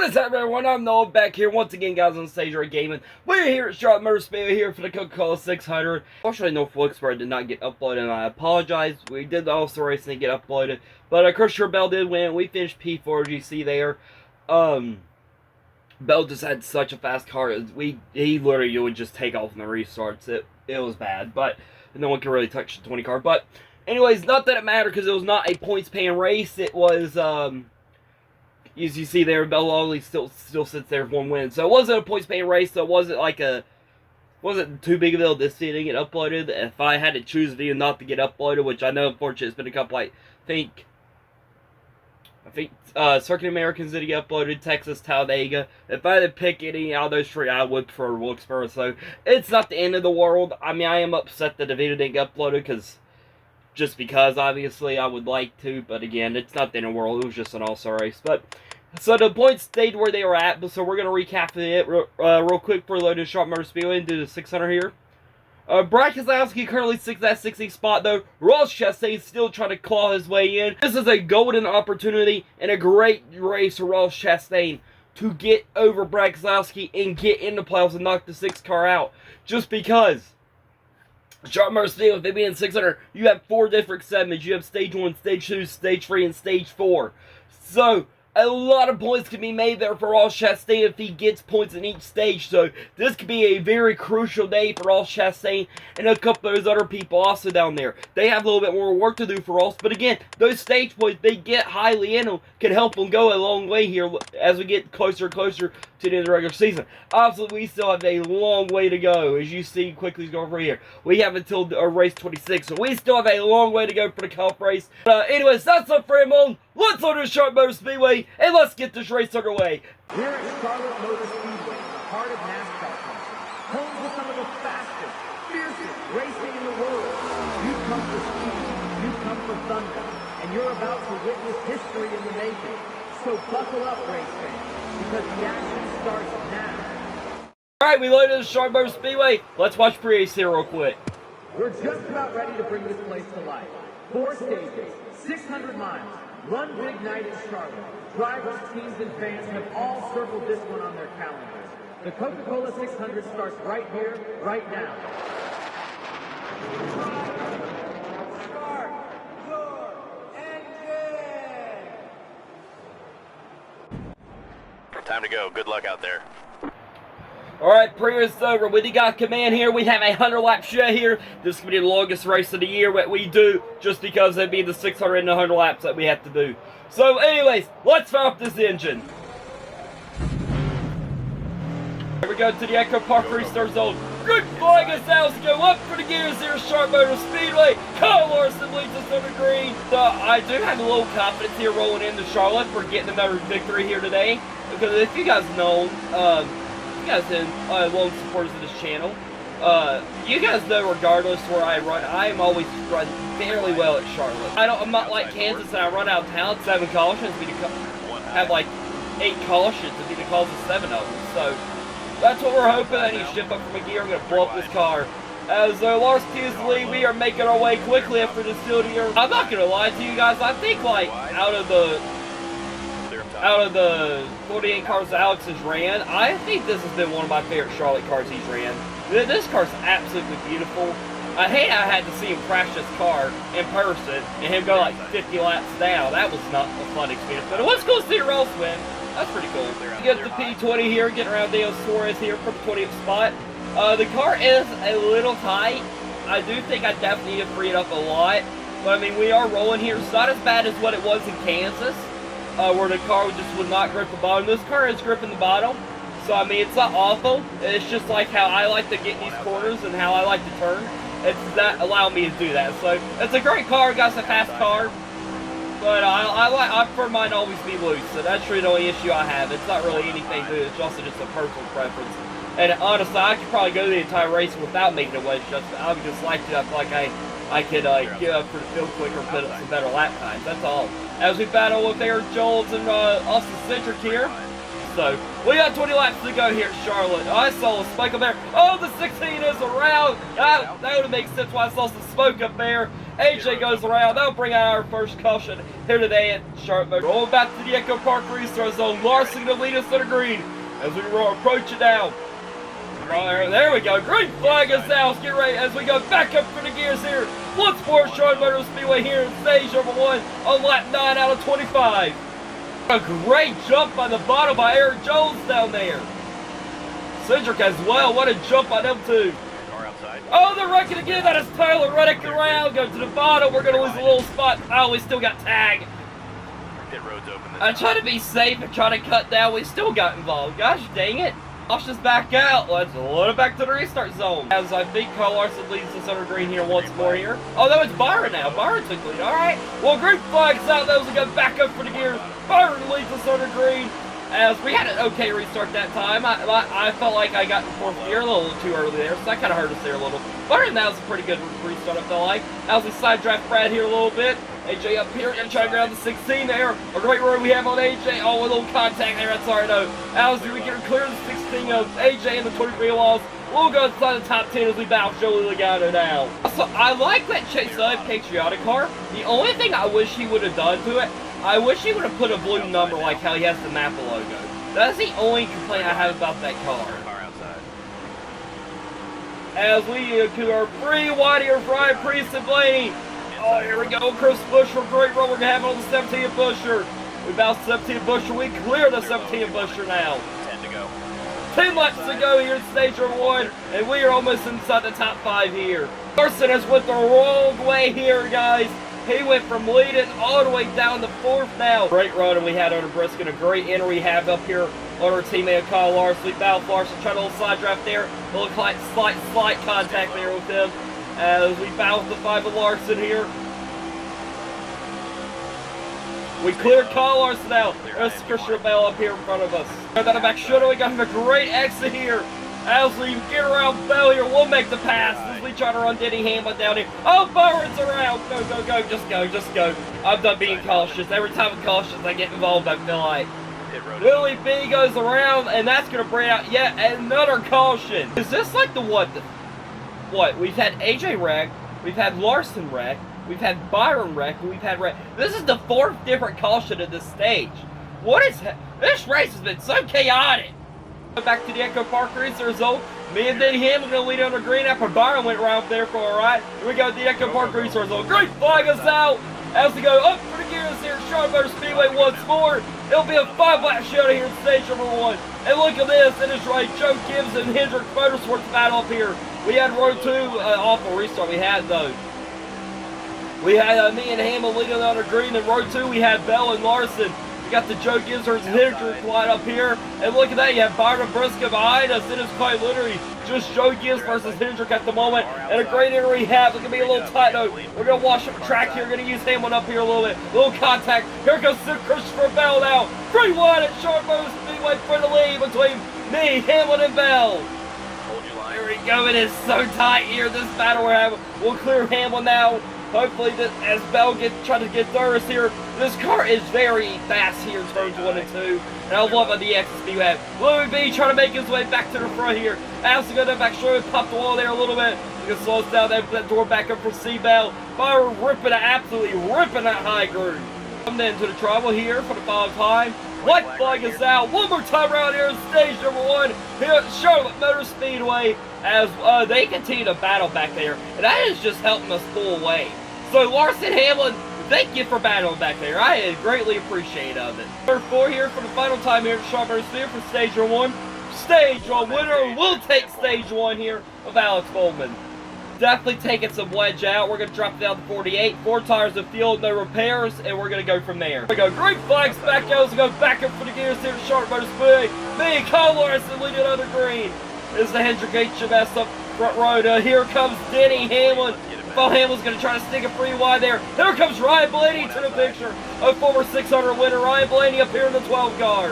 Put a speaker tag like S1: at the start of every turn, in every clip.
S1: What is happening, everyone? I'm Noah back here once again, guys, on Stage Rate Gaming. We're here at Charlotte Motor Speedway here for the Coca-Cola 600. Unfortunately, North Wilkesboro did not get uploaded, and I apologize. We did the All-Star race and get uploaded, but Christopher Bell did win. We finished P4, as you see there. Bell just had such a fast car. He literally would just take off in the restarts. It was bad, but no one could really touch the 20 car. But anyways, not that it mattered because it was not a points-paying race. It was as you see there, Bell Logley still sits there with one win. So it wasn't a points-paying race. So it wasn't too big of a deal this didn't get uploaded. If I had to choose a video not to get uploaded, which I know unfortunately it's been a couple, I think Circuit Americans did get uploaded, Texas, Talladega. If I had to pick any out of those three, I would prefer Wilkesboro. So it's not the end of the world. I mean, I am upset that the video didn't get uploaded because obviously I would like to, but again, it's not the end of the world. It was just an all-star race. But so the points stayed where they were at, but so we're going to recap it real quick before loading Charlotte Motor Speedway and do the 600 here. Brad Keselowski currently sits that 60th spot, though. Ross Chastain still trying to claw his way in. This is a golden opportunity and a great race for Ross Chastain to get over Brad Keselowski and get in the playoffs and knock the 6th car out. Just because Charlotte Motor Speedway, with it being 600, you have 4 different segments. You have Stage 1, Stage 2, Stage 3, and Stage 4. So a lot of points can be made there for Ross Chastain if he gets points in each stage. So this could be a very crucial day for Ross Chastain and a couple of those other people also down there. They have a little bit more work to do for Ross, but again, those stage points, they get highly in them, can help them go a long way here as we get closer and closer to the end of the regular season. Obviously, we still have a long way to go, as you see quickly go over here. We have until race 26, so we still have a long way to go for the cup race. Anyways, that's up for him on. Let's load the Charlotte Motor Speedway, and let's get this race underway.
S2: Here at Charlotte Motor Speedway, the heart of NASCAR country, home to some of the fastest, fiercest racing in the world. You come for speed, you come for thunder, and you're about to witness history in the making. So buckle up, race fans, because the action starts now.
S1: Alright, we loaded the Charlotte Motor Speedway. Let's watch pre-race here real quick.
S2: We're just about ready to bring this place to life. 4 stages, 600 miles. One big night in Charlotte. Drivers, teams, and fans have all circled this one on their calendars. The Coca-Cola 600 starts right here, right now. Start your engine!
S3: Time to go. Good luck out there.
S1: Alright, pre-race is over. We got command here. We have a 100-lap show here. This could be the longest race of the year that we do, just because it'd be the 600 and 100 laps that we have to do. So anyways, let's fire up this engine. Here we go to the Echo Park restart zone. Good flag us out to go up for the gears here at Charlotte Motor Speedway. Kyle Larson leads us on the green. So I do have a little confidence here rolling into Charlotte for getting another victory here today. Because if you guys know, you guys have long supporters of this channel. You guys know regardless where I run, I am always run fairly well at Charlotte. I'm not like Kansas and I run out of town 7 cautions, have like 8 cautions and be the cause of 7 of them. So that's what we're hoping. I need to shift up from a gear. I'm gonna blow up this car. As Lars keeps the lead, we are making our way quickly after this field here. I'm not gonna lie to you guys. I think like out of the 48 cars Alex has ran, I think this has been one of my favorite Charlotte cars he's ran. This car's absolutely beautiful. I hate I had to see him crash this car in person and him go like 50 laps down. That was not a fun experience, but it was cool to see Ross win. That's pretty cool. You get the P20 here, getting around Daniel Suarez here from the 20th spot. The car is a little tight. I do think I definitely need to free it up a lot, but I mean, we are rolling here. It's not as bad as what it was in Kansas. Where the car just would not grip the bottom. This car is gripping the bottom, so I mean it's not awful. It's just like how I like to get in these corners and how I like to turn. It's not allowing me to do that. So it's a great car, guys, a fast car, but I prefer mine to always be loose. So that's really the only issue I have. It's not really anything to it. It's also just a personal preference. And honestly, I could probably go the entire race without making a wedge adjustment. I would just like to. I feel like I could get up for the field quicker and put up some better lap times. That's all. As we battle with Eric Jones and Austin Cindric here. So, we got 20 laps to go here at Charlotte. I saw a spike up there. Oh, the 16 is around. That would make sense why I saw some smoke up there. AJ goes around. That'll bring out our first caution here today at Charlotte Motor. Roll back to the Echo Park restart zone. Larson to lead us to the green as we approach it now. There we go. Green flag is out. Get ready as we go back up for the gears here. Once more, Charlotte Motor Speedway here in stage number 1 on lap 9 out of 25. A great jump on the bottom by Eric Jones down there. Cedric as well. What a jump on them two. Oh, they're wrecking again. That is Tyler Reddick around. Go to the bottom. We're going to lose a little spot. Oh, we still got tagged. I'm trying to be safe and trying to cut down. We still got involved. Gosh dang it. Let's just back out. Let's load it back to the restart zone. As I think Kyle Larson leads us under green here once more here. Oh, no, it's Byron now. Byron took lead. All right. Well, green flag's out. Those will go back up for the gears. Byron leads us under green. As we had an okay restart that time. I felt like I got in 4th gear a little too early there, so that kind of hurt us there a little. But that was a pretty good restart, I felt like. As we side draft Brad here a little bit. AJ up here, and trying to grab the 16 there. A great run we have on AJ. Oh, a little contact there. That's alright, though. As we get clear the 16 of AJ and the 23 loss. We'll go inside the top 10 as we bounce Joey Logano now. So I like that Chase Elliott patriotic car. The only thing I wish he would have done to it, I wish he would have put a blue number like how he has the Napa logo. That's the only complaint I have about that car. As we to our free wide here, Brian Priest and Blaney. Oh, here we go. Chris Buescher, great run we're going to have on the 17th Buescher. We bounce 17th Buescher. We clear the 17th Buescher now.
S3: 10 to go.
S1: 10 laps to go here in stage number 1, and we are almost inside the top 5 here. Larson has went the wrong way here, guys. He went from leading all the way down to 4th now. Great run we had under Briskin. A great enter we have up here on our teammate Kyle Larson. We bounced Larson, trying a little side draft there. A little slight contact there with him. As we bounce the 5 of Larson here. We cleared Kyle Larson out. There's Christian Bell up here in front of us. Got that back shoulder. We got him a great exit here. As we get around Bell here, we'll make the pass as we try to run Denny Hamlin down here. Oh, Byron's around. Go, go, go. Just go. I'm done being cautious. Every time I'm cautious, I get involved, I feel like. Willie B goes around, and that's going to bring out yet another caution. Is this like the what? We've had AJ wreck. We've had Larson wreck. We've had Byron wreck. We've had wreck. This is the 4th different caution at this stage. What is this race has been so chaotic. Back to the Echo Park restart zone. Me and Denny Hamlin going to lead under green after Byron went around there for a ride. Here we go to the Echo Park restart zone. Great flag us out as we go up for the gears here at Charlotte Motor Speedway once more. It'll be a 5-lap showdown here in stage number 1. And look at this. It is right. Joe Gibbs and Hendrick Motorsports battle up here. We had row 2, awful restart we had though. We had me and Hamlin leading under green. In row 2, we had Bell and Larson. We got the Joe Gibbs and Hendrick line up here. And look at that, you have Byron Briscoe behind us. It is quite literally just Joe Gibbs versus Hendrick at the moment. And a great enter we have. It's going to be a little tight though. We're going to wash up the track here. We're going to use Hamlin up here a little bit. A little contact. Here goes Christopher Bell now. 3-1 at Charlotte Motor Speedway for the lead between me, Hamlin, and Bell. Here we go. It is so tight here, this battle we're having. We'll clear Hamlin now. Hopefully, as Bell trying to get third here, this car is very fast here in turns 1 and 2. And I love the XSP we have. Louis B trying to make his way back to the front here. As we go down back, show pop the wall there a little bit. You can slow us down there, put that door back up for C-Bell. Byron ripping it, absolutely ripping that high groove. Come into the trouble here for the final time. White flag is out. One more time around here in stage number 1 here at Charlotte Motor Speedway as they continue to battle back there. And that is just helping us pull away. So Larson, Hamlin, thank you for battling back there. I greatly appreciate of it. Number 4 here for the final time here at Charlotte Motor Speedway for stage 1. Stage 1 winner will take stage 1 here of Alex Bowman. Definitely taking some wedge out. We're going to drop it down to 48. 4 tires of fuel, no repairs, and we're going to go from there. Here we go. Green flags back out. We go back up for the gears here at Charlotte Motor Speedway. Me and Kyle Larson leading under green. This is the Hendrick HMS up front row. Here comes Denny Hamlin. Bo Hamlin's going to try to stick a free wide there. Here comes Ryan Blaney to the picture. A former 600 winner, Ryan Blaney up here in the 12 car.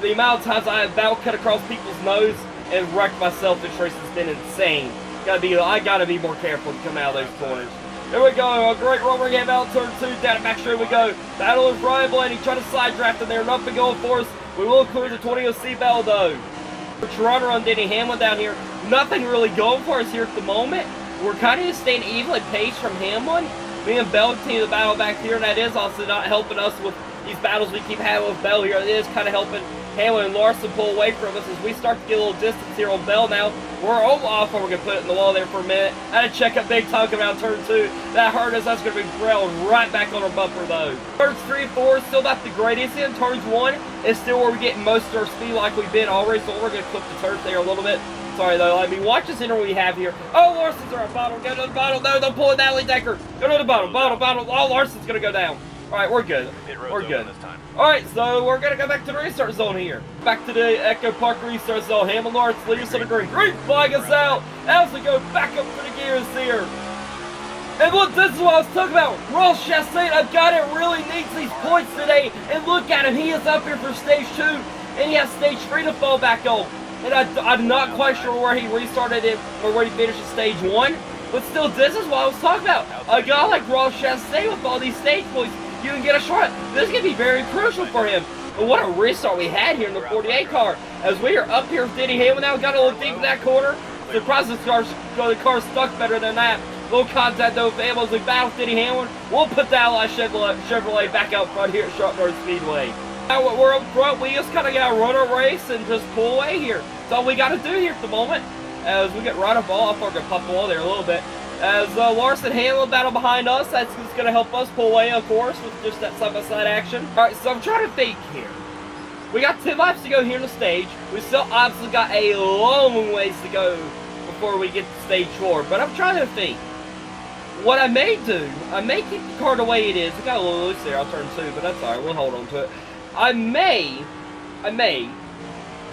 S1: The amount of times I have bout cut across people's nose and wrecked myself this race has been insane. I gotta be more careful to come out of those corners. Here we go, a great run we have out turn 2, down at back straight we go. Battle with Ryan Blaney, trying to side draft in there, nothing going for us. We will clear the 20 of C-Bell though. Toronto on Denny Hamlin down here, nothing really going for us here at the moment. we're kind of staying evenly paced from Hamlin. Me and Bell continue to battle back here, and that is also not helping us with these battles we keep having with Bell here. It is kind of helping Hamlin and Larson pull away from us as we start to get a little distance here on Bell now. We're almost off, and we're going to put it in the wall there for a minute. I had to check up big time coming out turn 2. That hurt us. That's going to be railed right back on our bumper, though. Turns 3 and 4 is still not the greatest. In turns 1 is still where we get most of our speed like we've been already, so we're going to clip the turf there a little bit. Sorry, though. I mean, watch this center we have here. Oh, Larson's around bottom. Go to the bottom. No, don't pull it, Natalie Decker. Go to the bottom. Bottom. Oh, Larson's going to go down. All right, we're good. We're good. All right, so we're going to go back to the restart zone here. Back to the Echo Park restart zone. Hamlin Lawrence leads us on the green. Green flag us out as we go back up for the gears here. And look, this is what I was talking about. Ross Chastain, a guy that really needs these points today. And look at him. He is up here for stage 2, and he has stage 3 to fall back on. And I'm not quite sure where he restarted it or where he finished at stage 1. But still, this is what I was talking about. A guy like Ross Chastain with all these stage points, you can get a shot. This is going to be very crucial for him. But what a restart we had here in the 48 car. As we are up here with Denny Hamlin now, got a little deep in that corner. The process the car stuck better than that. Little contact though, as we battle with Denny Hamlin. We'll put the Ally Chevrolet back out front here at Sharp North Speedway. Now we're up front, we just kind of got to run our race and just pull away here. That's all we got to do here at the moment. As we get right up off, we're going to pop the wall there a little bit. As Larson Hamlin battle behind us, that's going to help us pull away, of course, with just that side-by-side action. All right, so I'm trying to think here. We got 10 laps to go here on the stage. We still obviously got a long ways to go before we get to stage 4. But I'm trying to think. What I may do, I may keep the car the way it is. We got a little loose there on turn 2, but that's all right. We'll hold on to it. I may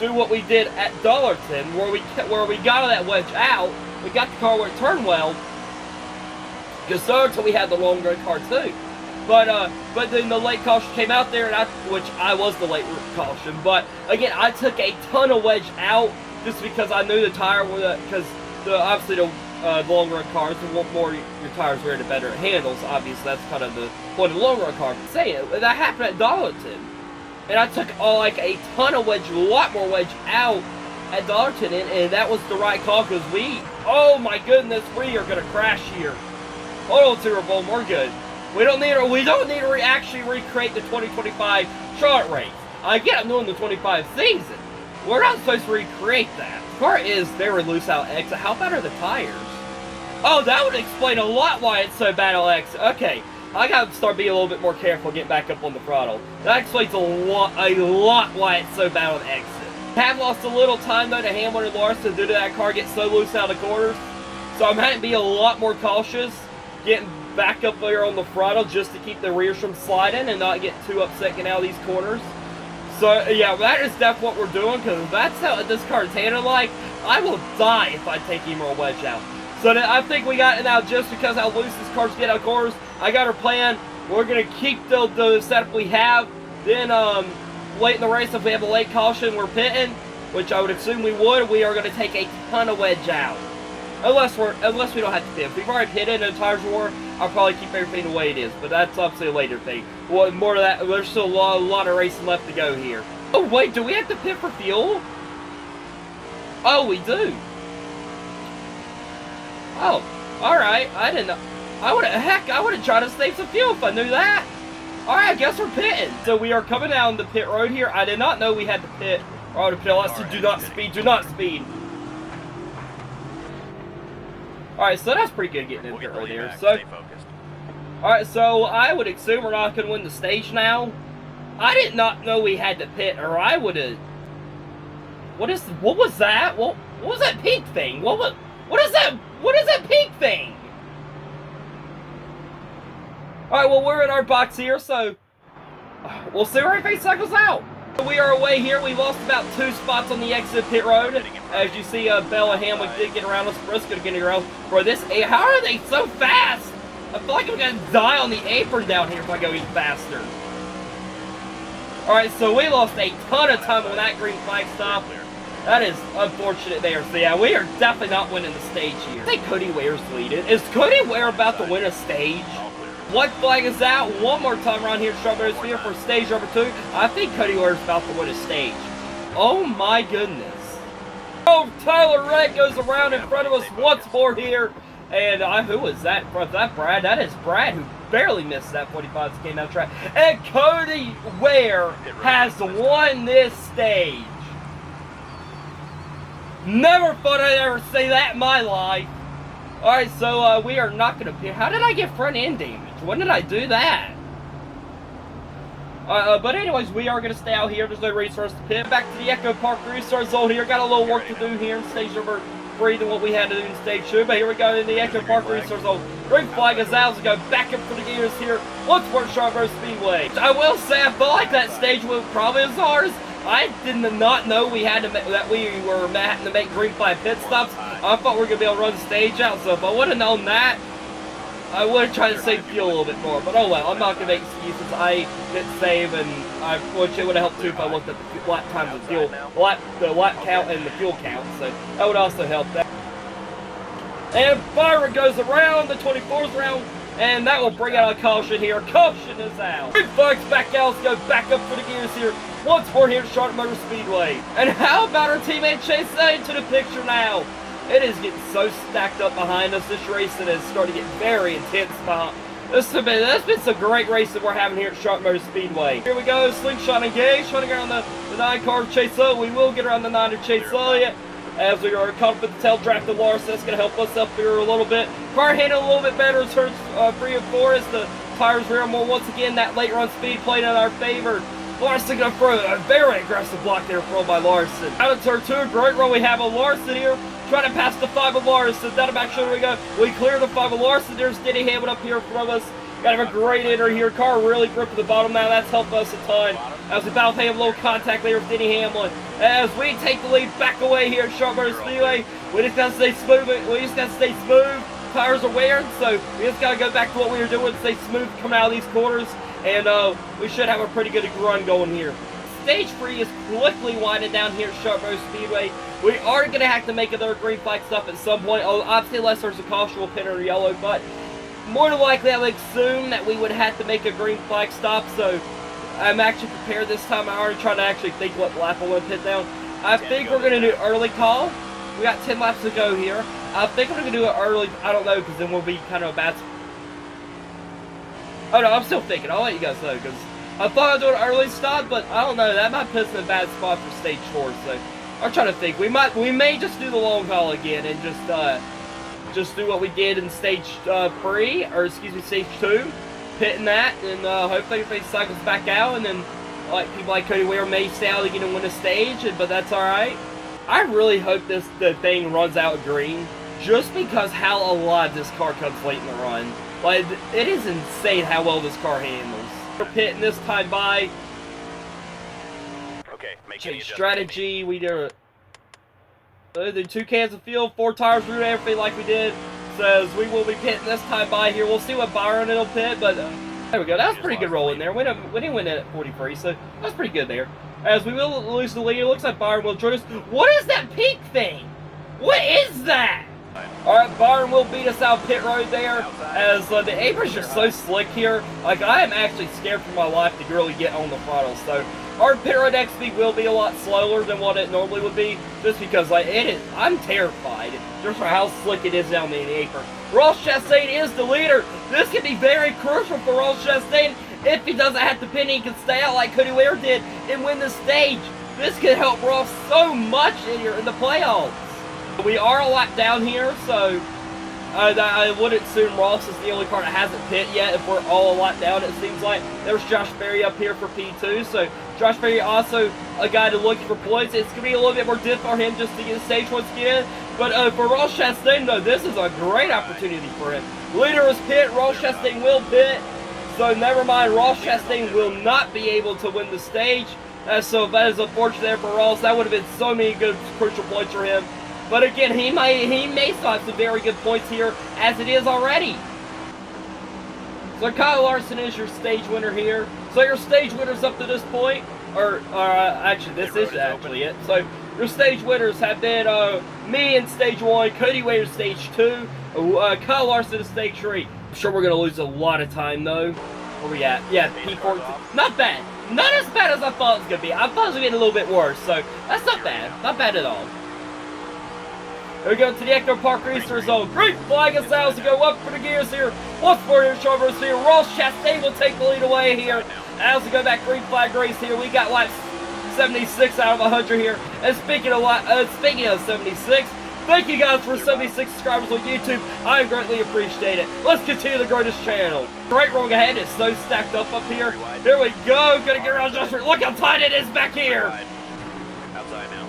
S1: do what we did at Dollarton, where we got that wedge out. We got the car where it turned well. Because Dollarton we had the longer car too. But then the late caution came out there, and which I was the late caution. But again, I took a ton of wedge out just because I knew the tire because obviously the long run cars, the more your tires wear, the better it handles. Obviously, that's kind of the point of the long run car. Saying that happened at Dollarton, and I took like a ton of wedge, a lot more wedge out at Dollarton, and that was the right call because oh my goodness, we are gonna crash here. Hold on, Turbo, we're good. We don't need to actually recreate the 2025 chart race. Again, I'm doing the 25 season. We're not supposed to recreate that. The car is very loose out exit. How bad are the tires? Oh, that would explain a lot why it's so bad on exit. Okay, I gotta start being a little bit more careful, get back up on the throttle. That explains a lot why it's so bad on exit. Have lost a little time though to Hamlin and Larson due to that car get so loose out of corners. So I'm having to be a lot more cautious, getting back up there on the throttle just to keep the rears from sliding and not get too upset getting out of these corners. So yeah, that is definitely what we're doing because that's how this car is handled. Like, I will die if I take him or wedge out. So I think we got it now just because how loose this car's get out of corners. I got our plan. We're going to keep the setup we have. Then late in the race, if we have a late caution, we're pitting, which I would assume we would. We are going to take a ton of wedge out. Unless we don't have to pit. If we've already pitted and the tires war, I'll probably keep everything the way it is. But that's obviously a later thing. Well, more of that. There's still a lot of racing left to go here. Oh wait, do we have to pit for fuel? Oh, we do. Oh, all right. I didn't know. I would have tried to save some fuel if I knew that. All right, I guess we're pitting. So we are coming down the pit road here. I did not know we had to pit. Or to pit. Let's do not speed. Do not speed. Alright, so that's pretty good getting in pit right there. So, alright, so I would assume we're not going to win the stage now. I did not know we had to pit, or I would have... What was that? What was that pink thing? What is that pink thing? Alright, well, we're in our box here, so we'll see where everything cycles out. We are away here. We lost about 2 spots on the exit pit road. As you see, Bell and Hamlin did get around us. Briscoe getting around. Bro, how are they so fast? I feel like I'm going to die on the apron down here if I go even faster. Alright, so we lost a ton of time on that green flag stop. That is unfortunate there. So yeah, we are definitely not winning the stage here. I think Cody Ware's leading. Is Cody Ware about to win a stage? White flag is out one more time around here at Strawberry Field for stage number 2. I think Cody Ware's about to win a stage. Oh my goodness. Oh, Tyler Reddick goes around in front of us once more here. And who was that? Was that Brad? That is Brad, who barely missed that 45 as came out of track. And Cody Ware has won this stage. Never thought I'd ever say that in my life. Alright, so we are not going to appear. How did I get front end damage? When did I do that? But anyways, we are going to stay out here. There's no reason for us to pit. Back to the Echo Park restart zone here. Got a little work to do here in stage number 3 than what we had to do in stage 2. But here we go in the Echo Park restart zone. Green flag is out to go back up for the gears here. Once more Charbonneau Speedway. I will say I felt like that stage was probably as ours. I did not know we had to that we were having to make green flag pit stops. I thought we were gonna be able to run the stage out. So if I would have known that, I would have tried to save fuel a little bit more. But oh well, I'm not gonna make excuses. I didn't save, and which it would have helped too if I looked at the lap times of fuel, the lap count and the fuel count. So that would also help that. And Byron goes around the 24th round. And that will bring out a caution here. Caution is out. Green flags back out. Let's go back up for the gears here. Once more here at Charlotte Motor Speedway. And how about our teammate Chase Lane to the picture now? It is getting so stacked up behind us. This race that is starting to get very intense behind. That's been some great racing we're having here at Charlotte Motor Speedway. Here we go. Slingshot engaged. Trying to get around the 9 car of Chase Elliott. We will get around the 9 of Chase Elliott. As we are caught up with the tail draft of Larson, that's going to help us up here a little bit. Car handling a little bit better as turns 3 and 4 as the tires rear more. Once again, that late run speed played in our favor. Larson going to throw a very aggressive block there thrown by Larson. Out of turn 2, great run we have on Larson here. Trying to pass the 5 of Larson. Down the back shoulder we go. We clear the 5 of Larson. There's Denny Hamlin up here from us. Got to have a great enter here. Car really gripped the bottom now. That's helped us a ton. As we about to have a little contact there with Denny Hamlin. As we take the lead back away here at Charlotte Motor Speedway. We just got to stay smooth. We just got to stay smooth. Tires are wearing, so we just got to go back to what we were doing. Stay smooth coming out of these corners. And we should have a pretty good run going here. Stage 3 is quickly winding down here at Charlotte Motor Speedway. We are going to have to make another green flag stop at some point. Obviously, unless there's a caution, we'll pin or yellow, but more than likely, I would assume that we would have to make a green flag stop, so I'm actually prepared this time. I'm already trying to actually think what lap I want to pit down. I think we're going to do early call. We got 10 laps to go here. I think we're going to do it early. I don't know, because then we'll be kind of a bad... Oh, no, I'm still thinking. I'll let you guys know, because I thought I'd do an early stop, but I don't know. That might put us in a bad spot for stage 4, so I'm trying to think. We may just do the long haul again and just do what we did in stage 3, or excuse me, stage 2, pitting that, and hopefully everybody cycles back out, and then like people like Cody Ware may stay out again and win a stage, but that's alright. I really hope the thing runs out green, just because how alive this car comes late in the run. Like, it is insane how well this car handles. We're pitting this time by.
S3: Okay, make
S1: change strategy, we do it. The 2 cans of fuel, 4 tires, root everything like we did. Says we will be pitting this time by here. We'll see what Byron will pit, but there we go. That was pretty good roll in there. We didn't win it at 43, so that's pretty good there. As we will lose the lead, it looks like Byron will join us. What is that peak thing? What is that? Alright, Byron will beat us out pit road there, as the apron's just so slick here. Like, I am actually scared for my life to really get on the throttle, so our pit road X speed will be a lot slower than what it normally would be, just because, like, I'm terrified just for how slick it is down the apron. Ross Chastain is the leader. This can be very crucial for Ross Chastain. If he doesn't have to pin, he can stay out like Cody Ware did and win the stage. This could help Ross so much in the playoffs. We are a lap down here, so I would assume Ross is the only car that hasn't pit yet if we're all a lap down, it seems like. There's Josh Berry up here for P2, so Josh Berry also a guy to look for points. It's going to be a little bit more difficult for him just to get the stage once again. But for Ross Chastain, though, this is a great opportunity for him. Leader is pit, Ross Chastain will pit, so never mind, Ross Chastain will not be able to win the stage. So that is unfortunate there for Ross. That would have been so many good crucial points for him. But again, he may still have some very good points here, as it is already. So Kyle Larson is your stage winner here. So your stage winners up to this point, actually this is actually it. So your stage winners have been me in stage 1, Cody Ware in stage 2, Kyle Larson in stage 3. I'm sure we're going to lose a lot of time though. Where we at? Yeah, P14. Not bad. Not as bad as I thought it was going to be. I thought it was going to be a little bit worse. So that's not bad. Not bad at all. Here we go to the Echo Park Easter Zone. Green flag is out to go up for the gears here. Once more here, Sharpers here. Ross Chastain will take the lead away here. As we go back green flag race here, we got laps 76 out of 100 here. And speaking of 76, thank you guys for 76 subscribers on YouTube. I greatly appreciate it. Let's continue to grow this channel. Great road ahead. It's so stacked up here. Here we go. Gonna get around Joshua. Look how tight it is back here.
S3: Outside now.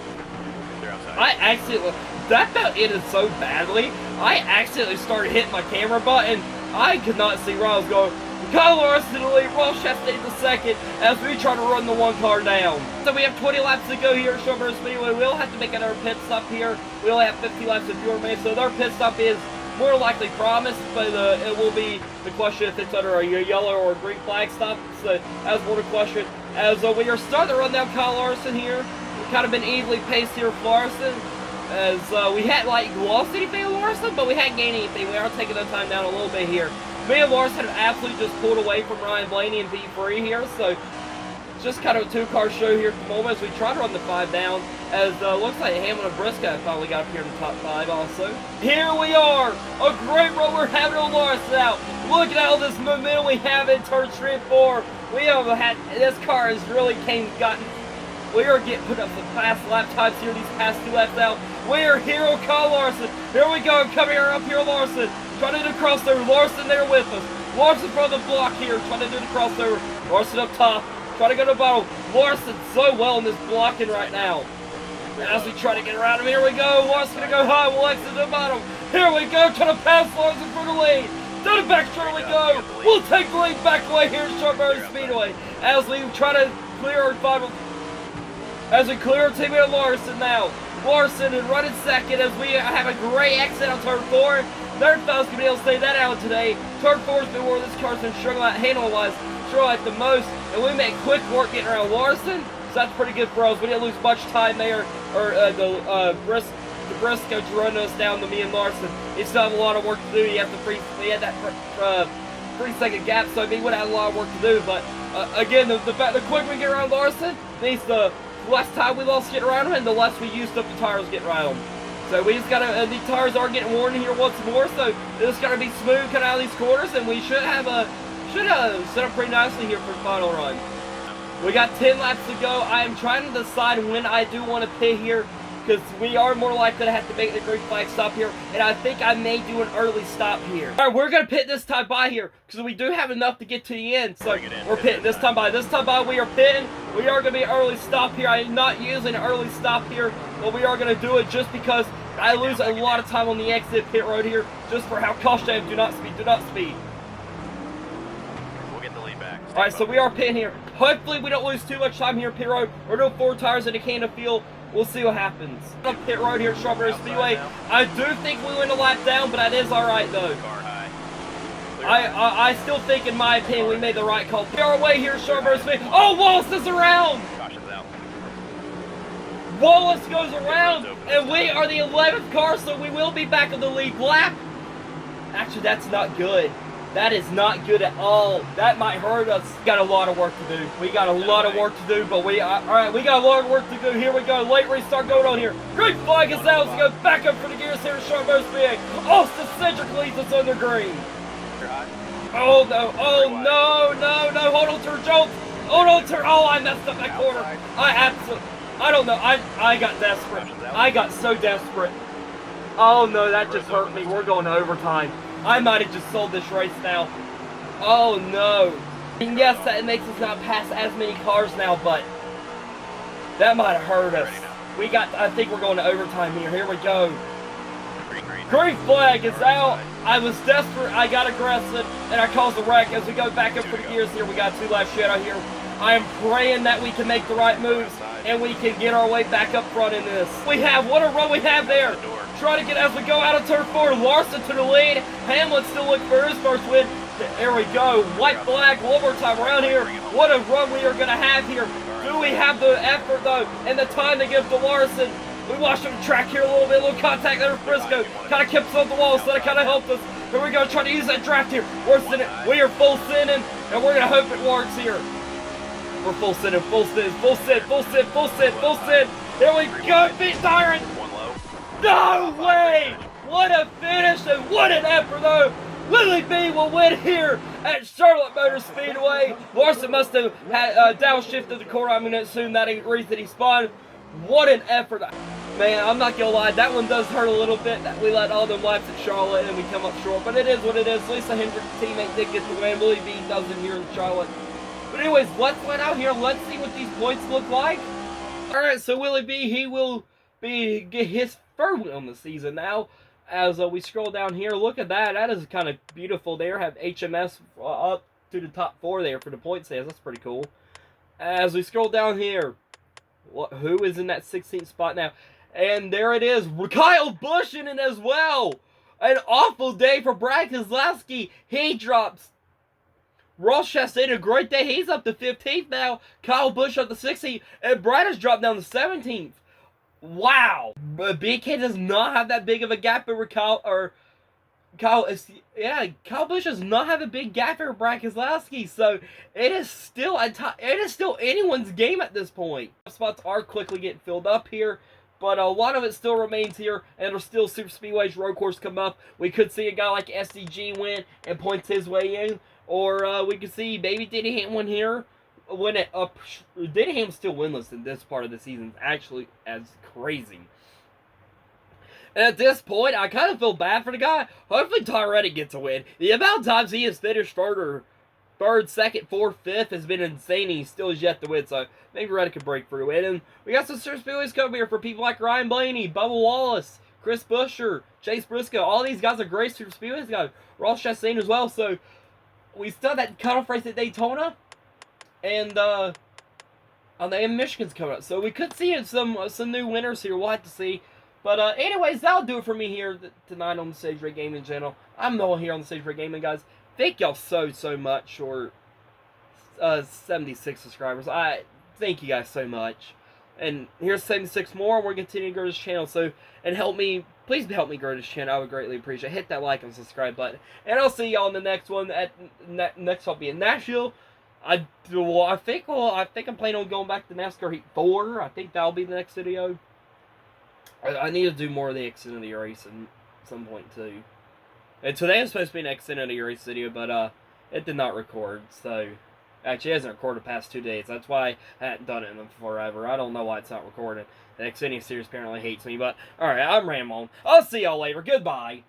S3: They're outside.
S1: I accidentally, that got ended so badly, I accidentally started hitting my camera button. I could not see where I was going. Kyle Larson to the lead, Ross Chastain the second, as we try to run the one car down. So we have 20 laps to go here at Shelburne Speedway. We'll have to make another pit stop here. We only have 50 laps of fuel remaining, so their pit stop is more likely promised, but it will be the question if it's under a yellow or a green flag stop. So that's more the question. As we are starting to run down Kyle Larson here. We've kind of been evenly paced here with Larson. As we hadn't lost anything with Larson, but we hadn't gained anything. We are taking the time down a little bit here. Me and Larson have absolutely just pulled away from Ryan Blaney and P3 here, so it's just kind of a two-car show here at the moment as we try to run the 5 down. As looks like Hamlin and Briscoe finally got up here in the top 5 also. Here we are, a great run we're having on Larson out. Look at all this momentum we have in turn 3 and 4. We have had, this car has really we are getting put up some fast lap times here these past 2 laps out. We are here on Kyle Larson. Here we go, coming up here Larson. Trying to do the crossover. Larson there with us. Larson from the block here, trying to do the crossover. Larson up top, trying to go to the bottom. Larson so well in this blocking right now. As we try to get around him, here we go. Larson gonna go high, we'll exit to the bottom. Here we go, trying to pass Larson for the lead. To the back straight we go. We'll take the lead back away here at Sharpsburg Speedway. As we try to clear our final. As we clear our teammate Larson now. Larson is running second as we have a great exit on turn 4. Third fellow's gonna be able to stay that out today. Turn 4's been where this car's been struggling out handle-wise, struggling at the most, and we make quick work getting around Larson, so that's pretty good for us. We didn't lose much time there, or the Briscoe running us down to me and Larson. He still have a lot of work to do. He had that 3-second gap, so he would have a lot of work to do. But again, the quicker we get around Larson, means the less time we lost getting around him, and the less we used up the tires getting around him. So we just gotta, these tires are getting worn here once more, so it's gotta be smooth coming out of these corners, and we should have set up pretty nicely here for the final run. We got 10 laps to go. I am trying to decide when I do want to pit here, because we are more likely to have to make the green flag stop here, and I think I may do an early stop here. All right, we're gonna pit this time by here, because we do have enough to get to the end, so we're pitting this time by. This time by, we are pitting. We are gonna be an early stop here. I'm not using an early stop here, but we are gonna do it just because I lose a lot of time on the exit pit road here, just for how cautious I am. Do not speed, do not speed.
S3: We'll get the lead back.
S1: All right, so we are pitting here. Hopefully we don't lose too much time here at pit road. We're doing 4 tires in a can of fuel. We'll see what happens. On pit road here at Sharpsburg Speedway. I do think we went a lap down, but that is all right though. I still think, in my opinion, we made the right call. We are away here at Sharpsburg Speedway. Oh, Wallace is around. Wallace goes around, and we are the 11th car, so we will be back on the lead lap. Actually, that's not good. That is not good at all. That might hurt us. Got a lot of work to do. We got a lot of work to do, but all right, we got a lot of work to do. Here we go. Late restart going on here. Green flag is out. Let's go back up for the gears here at Sharpsburg Speedway. Austin Cedric leads us under green. Oh, no. Oh, no. Hold on to Jones. Hold on to Oh, I messed up that corner. I don't know. I got desperate. I got so desperate. Oh, no, that just hurt me. We're going to overtime. I might have just sold this race now. Oh, no. And yes, that makes us not pass as many cars now, but that might have hurt us. I think we're going to overtime here. Here we go. Green flag is out. I was desperate. I got aggressive, and I caused a wreck. As we go back up for the gears here, we got 2 laps yet out here. I am praying that we can make the right moves and we can get our way back up front in this. What a run we have there. Try to get, as we go out of turn 4, Larson to the lead. Hamlin still looking for his first win. There we go. White flag one more time around here. What a run we are going to have here. Do we have the effort, though, and the time to give to Larson? We watched him track here a little contact there with Briscoe. Kind of kept us on the wall, so that kind of helped us. Here we go, trying to use that draft here. We are full sending, and we're going to hope it works here. We're full send. Here we go, beat Tyron. No way! What a finish and what an effort though! Willie B will win here at Charlotte Motor Speedway. Larson must have had, downshifted the corner. I'm going to assume that agrees that he spun. What an effort. Man, I'm not going to lie. That one does hurt a little bit that we let all them laps at Charlotte and we come up short. But it is what it is. Lisa Hendrick's teammate did get the win. Willie B doesn't here in Charlotte. But anyways, let's went out here. Let's see what these points look like. Alright, so Willie B, he will get his third win on the season now. As we scroll down here, look at that. That is kind of beautiful there. Have HMS up to the top 4 there for the point stands. That's pretty cool. As we scroll down here, who is in that 16th spot now? And there it is. Kyle Busch in it as well. An awful day for Brad Keselowski. He drops. Ross Chastain, a great day. He's up to 15th now. Kyle Busch up to 16th. And Brad has dropped down to 17th. Wow, but BK does not have that big of a gap over Kyle Busch does not have a big gap over Brad Keselowski, so it is still anyone's game at this point. Spots are quickly getting filled up here, but a lot of it still remains here, and there's still Super Speedway's road course come up. We could see a guy like SDG win and points his way in, or we could see maybe Denny Hamlin here. When it up, Denny Hamlin's still winless in this part of the season, actually as crazy. And at this point, I kind of feel bad for the guy. Hopefully, Ty Reddick gets a win. The amount of times he has finished third, second, fourth, fifth has been insane. He still has yet to win, so maybe Reddick can break through it. And we got some Super Speedways coming here for people like Ryan Blaney, Bubba Wallace, Chris Buescher, Chase Briscoe. All these guys are great Super Speedways guys. Ross Chastain as well. So we still have that cutoff race at Daytona. And Michigan's coming up, so we could see some new winners here. We'll have to see. But anyways, that'll do it for me here tonight on the Stage Rate Gaming channel. I'm Noah here on the Stage Rate Gaming, guys. Thank y'all so much for 76 subscribers. I thank you guys so much. And here's 76 more. We're continuing to grow this channel. So please help me grow this channel. I would greatly appreciate it. Hit that like and subscribe button. And I'll see y'all in the next one. Next I'll be in Nashville. I think I'm planning on going back to NASCAR Heat 4. I think that'll be the next video. I need to do more of the Xfinity race at some point too. And today was supposed to be an Xfinity race video, but it did not record. So actually, it hasn't recorded the past 2 days. That's why I hadn't done it in forever. I don't know why it's not recorded. The Xfinity series apparently hates me. But alright, I'm Ramon. I'll see y'all later. Goodbye.